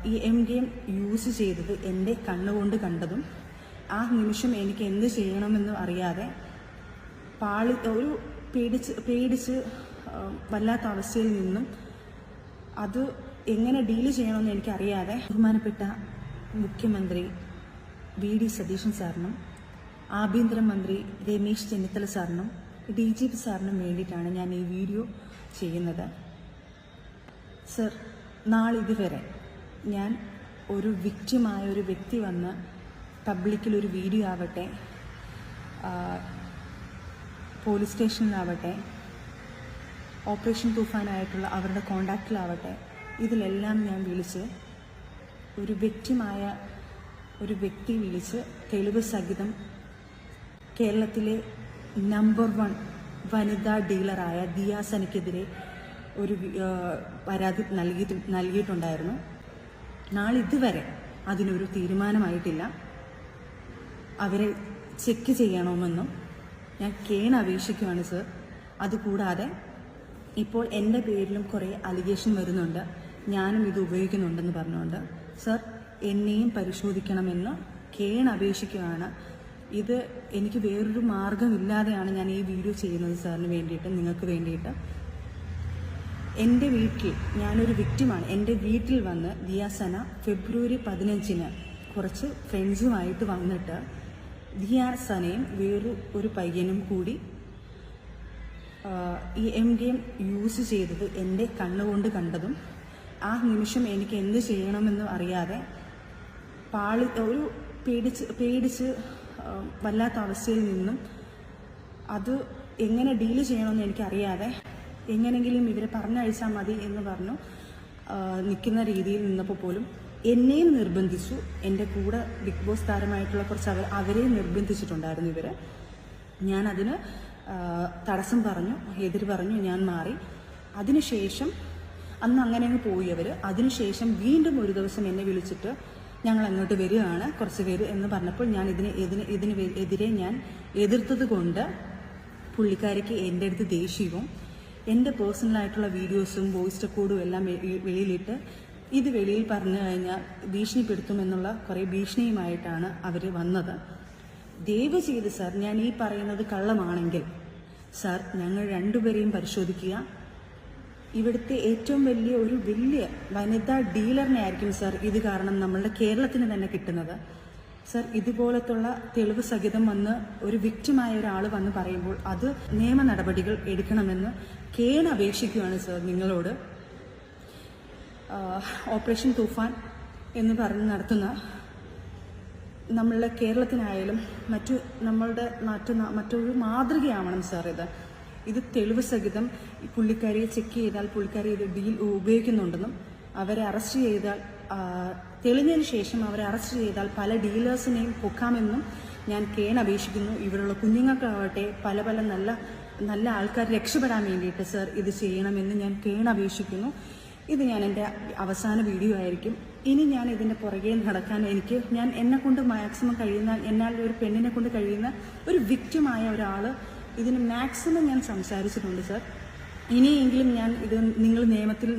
ഈ MDM യൂസ് ചെയ്തത് എൻ്റെ കണ്ണുകൊണ്ട് കണ്ടതും ആ നിമിഷം എനിക്ക് എന്ത് ചെയ്യണമെന്ന് അറിയാതെ പേടിച്ച് വല്ലാത്ത അവസ്ഥയിൽ നിന്നും അത് എങ്ങനെ ഡീല് ചെയ്യണമെന്ന് എനിക്കറിയാതെ ബഹുമാനപ്പെട്ട മുഖ്യമന്ത്രി VD സതീശൻ സാറിനും ആഭ്യന്തരമന്ത്രി രമേശ് ചെന്നിത്തല സാറിനും DGP സാറിനും വേണ്ടിയിട്ടാണ് ഞാൻ ഈ വീഡിയോ ചെയ്യുന്നത്. സർ, നാളിതുവരെ ഞാൻ ഒരു വിക്റ്റിമായ ഒരു വ്യക്തി വന്ന് പബ്ലിക്കിലൊരു വീഡിയോ ആവട്ടെ, പോലീസ് സ്റ്റേഷനിലാവട്ടെ, ഓപ്പറേഷൻ തൂഫാനായിട്ടുള്ള അവരുടെ കോണ്ടാക്റ്റിലാവട്ടെ, ഇതിലെല്ലാം ഞാൻ വിളിച്ച് ഒരു വ്യക്തി വിളിച്ച് തെളിവ് സഹിതം കേരളത്തിലെ നമ്പർ 1 വനിതാ ഡീലറായ ദിയാസനയ്ക്കെതിരെ ഒരു പരാതി നൽകിയിട്ടുണ്ടായിരുന്നു. നാളിതുവരെ അതിനൊരു തീരുമാനമായിട്ടില്ല. അവരെ ചെക്ക് ചെയ്യണമെന്നും ഞാൻ അപേക്ഷിക്കുകയാണ് സർ. അതുകൂടാതെ ഇപ്പോൾ എൻ്റെ പേരിലും കുറേ അലിഗേഷൻ വരുന്നുണ്ട്, ഞാനും ഇത് ഉപയോഗിക്കുന്നുണ്ടെന്ന് പറഞ്ഞുകൊണ്ട്. സർ, എന്നെയും പരിശോധിക്കണമെന്ന് അപേക്ഷിക്കുകയാണ്. ഇത് എനിക്ക് വേറൊരു മാർഗമില്ലാതെയാണ് ഞാൻ ഈ വീഡിയോ ചെയ്യുന്നത് സാറിന് വേണ്ടിയിട്ട്, നിങ്ങൾക്ക് വേണ്ടിയിട്ട്. എൻ്റെ വീട്ടിൽ ഞാനൊരു വിക്ടിമാണ്. എൻ്റെ വീട്ടിൽ വന്ന് ദിയാസന ഫെബ്രുവരി 15 കുറച്ച് ഫ്രണ്ട്സുമായിട്ട് വന്നിട്ട് ദിയാസനയും ഒരു പയ്യനും കൂടി ഈ MDM യൂസ് ചെയ്തത് എൻ്റെ കണ്ണുകൊണ്ട് കണ്ടതും ആ നിമിഷം എനിക്ക് എന്ത് ചെയ്യണമെന്ന് അറിയാതെ പേടിച്ച് വല്ലാത്ത അവസ്ഥയിൽ നിന്നും അത് എങ്ങനെ ഡീല് ചെയ്യണമെന്ന് എനിക്കറിയാതെ എങ്ങനെങ്കിലും ഇവരെ പറഞ്ഞയച്ചാൽ മതി എന്ന് പറഞ്ഞു നിൽക്കുന്ന രീതിയിൽ നിന്നപ്പോൾ പോലും എന്നെയും നിർബന്ധിച്ചു. എൻ്റെ കൂടെ ബിഗ് ബോസ് താരമായിട്ടുള്ള കുറച്ച് അവരെയും നിർബന്ധിച്ചിട്ടുണ്ടായിരുന്നു ഇവർ. ഞാനതിന് തടസ്സം പറഞ്ഞു, എതിര് പറഞ്ഞു, ഞാൻ മാറി. അതിനുശേഷം അന്ന് അങ്ങനെ അങ്ങ് പോയി അവർ. അതിനുശേഷം വീണ്ടും ഒരു ദിവസം എന്നെ വിളിച്ചിട്ട് ഞങ്ങൾ അങ്ങോട്ട് വരികയാണ് കുറച്ച് പേര് എന്ന് പറഞ്ഞപ്പോൾ ഞാൻ ഇതിനെതിരെ ഞാൻ എതിർത്തത് കൊണ്ട് പുള്ളിക്കാരിക്ക് എൻ്റെ അടുത്ത് ദേഷ്യവും എൻ്റെ പേഴ്സണലായിട്ടുള്ള വീഡിയോസും വോയിസ് റെക്കോർഡും എല്ലാം വെളിയിലിട്ട് ഇത് വെളിയിൽ പറഞ്ഞു കഴിഞ്ഞാൽ ഭീഷണിപ്പെടുത്തുമെന്നുള്ള കുറേ ഭീഷണിയുമായിട്ടാണ് അവർ വന്നത്. ദയവ് ചെയ്ത് സാർ, ഞാൻ ഈ പറയുന്നത് കള്ളമാണെങ്കിൽ സാർ ഞങ്ങൾ രണ്ടുപേരെയും പരിശോധിക്കുക. ഇവിടുത്തെ ഏറ്റവും വലിയ വനിതാ ഡീലറിനെ ആയിരിക്കും സാർ ഇത് കാരണം നമ്മളുടെ കേരളത്തിന് തന്നെ കിട്ടുന്നത്. സാർ, ഇതുപോലത്തുള്ള തെളിവ് സഹിതം വന്ന് ഒരു വിക്ടിമായ ഒരാൾ വന്ന് പറയുമ്പോൾ അത് നിയമ നടപടികൾ എടുക്കണമെന്ന് അപേക്ഷിക്കുകയാണ് സാർ നിങ്ങളോട്. ഓപ്പറേഷൻ തൂഫാൻ എന്ന് പറഞ്ഞ് നടത്തുന്ന നമ്മളുടെ കേരളത്തിനായാലും മറ്റൊരു മാതൃകയാവണം സാർ. ഇത് തെളിവ് സഹിതം പുള്ളിക്കാരിയെ ചെക്ക് ചെയ്താൽ പുള്ളിക്കാരി ഇത് ഉപയോഗിക്കുന്നുണ്ടെന്നും അവരെ അറസ്റ്റ് ചെയ്താൽ തെളിഞ്ഞതിന് ശേഷം അവരെ അറസ്റ്റ് ചെയ്താൽ പല ഡീലേഴ്സിനെയും പൊക്കാമെന്നും ഞാൻ അപേക്ഷിക്കുന്നു. ഇവിടെയുള്ള കുഞ്ഞുങ്ങൾക്കാവട്ടെ പല നല്ല ആൾക്കാർ രക്ഷപ്പെടാൻ വേണ്ടിയിട്ട് സാർ ഇത് ചെയ്യണമെന്ന് ഞാൻ അപേക്ഷിക്കുന്നു. ഇത് ഞാൻ എൻ്റെ അവസാന വീഡിയോ ആയിരിക്കും. ഇനി ഞാൻ ഇതിൻ്റെ പുറകെ നടക്കാൻ ഞാൻ എന്നെ കൊണ്ട് മാക്സിമം കഴിയുന്ന, എന്നാൽ ഒരു പെണ്ണിനെ കൊണ്ട് കഴിയുന്ന ഒരു വിക്ടിമായ ഒരാൾ ഇതിന് മാക്സിമം ഞാൻ സംസാരിച്ചിട്ടുണ്ട് സാർ. ഇനിയെങ്കിലും ഞാൻ ഇത് നിങ്ങൾ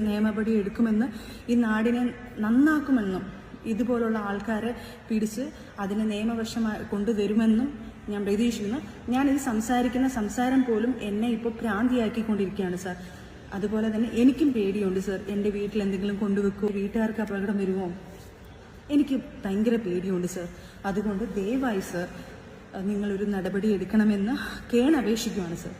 നിയമപടി എടുക്കുമെന്ന്, ഈ നാടിനെ നന്നാക്കുമെന്നും ഇതുപോലുള്ള ആൾക്കാരെ പിടിച്ച് അതിനെ നിയമവശമായി കൊണ്ടുവരുമെന്നും ഞാൻ പ്രതീക്ഷിക്കുന്നു. ഞാൻ ഈ സംസാരിക്കുന്ന സംസാരം പോലും എന്നെ ഇപ്പോൾ ഭ്രാന്തിയാക്കിക്കൊണ്ടിരിക്കുകയാണ് സാർ. അതുപോലെ തന്നെ എനിക്കും പേടിയുണ്ട് സാർ. എൻ്റെ വീട്ടിൽ എന്തെങ്കിലും കൊണ്ടുവെക്കുമോ, വീട്ടുകാർക്ക് അപകടം വരുമോ, എനിക്ക് ഭയങ്കര പേടിയുണ്ട് സാർ. അതുകൊണ്ട് ദയവായി സാർ നിങ്ങളൊരു നടപടി എടുക്കണമെന്ന് അപേക്ഷിക്കുകയാണ് സാർ.